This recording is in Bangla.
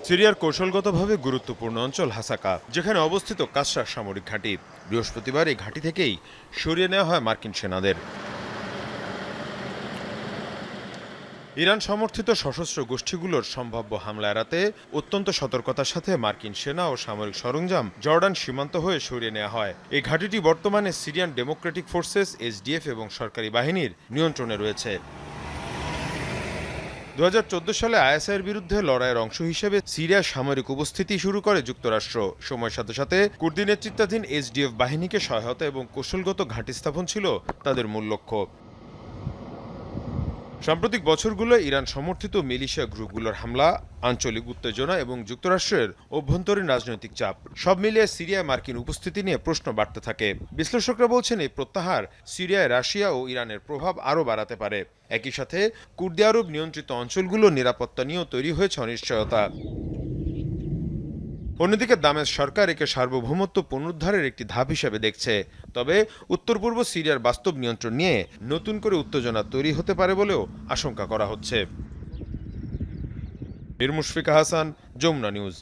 সিরিয়ার কৌশলগতভাবে গুরুত্বপূর্ণ অঞ্চল হাসাকা, যেখানে অবস্থিত কাসরা সামরিক ঘাঁটি। বৃহস্পতিবার এই ঘাঁটি থেকেই সরিয়ে নেওয়া হয় মার্কিন সেনাদের। ইরান সমর্থিত সশস্ত্র গোষ্ঠীগুলোর সম্ভাব্য হামলা এড়াতে অত্যন্ত সতর্কতার সাথে মার্কিন সেনা ও সামরিক সরঞ্জাম জর্ডান সীমান্ত হয়ে সরিয়ে নেওয়া হয়। এই ঘাঁটিটি বর্তমানে সিরিয়ান ডেমোক্রেটিক ফোর্সেস এসডিএফ এবং সরকারি বাহিনীর নিয়ন্ত্রণে রয়েছে। 2014 সালে আইএসআইয়ের বিরুদ্ধে লড়াইয়ের অংশ হিসেবে সিরিয়ার সামরিক উপস্থিতি শুরু করে যুক্তরাষ্ট্র। সময়ের সাথে সাথে কুর্দি নেতৃত্বাধীন এসডিএফ বাহিনীকে সহায়তা এবং কৌশলগত ঘাঁটি স্থাপন ছিল তাদের মূল লক্ষ্য। সাম্প্রতিক বছরগুলোয় ইরান সমর্থিত মিলিশিয়া গ্রুপগুলোর হামলা, আঞ্চলিক উত্তেজনা এবং যুক্তরাষ্ট্রের অভ্যন্তরীণ রাজনৈতিক চাপ সব মিলিয়ে সিরিয়ায় মার্কিন উপস্থিতি নিয়ে প্রশ্ন বাড়তে থাকে। বিশ্লেষকরা বলছেন, এই প্রত্যাহার সিরিয়ায় রাশিয়া ও ইরানের প্রভাব আরও বাড়াতে পারে। একই সাথে কুর্দি আরব নিয়ন্ত্রিত অঞ্চলগুলোর নিরাপত্তা নিয়েও তৈরি হয়েছে অনিশ্চয়তা। অন্যদিকে দামেস্ক সরকার একে সার্বভৌমত্ব পুনরুদ্ধারের একটি ধাপ হিসেবে দেখছে। তবে উত্তর পূর্ব সিরিয়ার বাস্তব নিয়ন্ত্রণ নিয়ে নতুন করে উত্তেজনা তৈরি হতে পারে বলেও আশঙ্কা করা হচ্ছে। মুশফিকা হাসান, যমুনা নিউজ।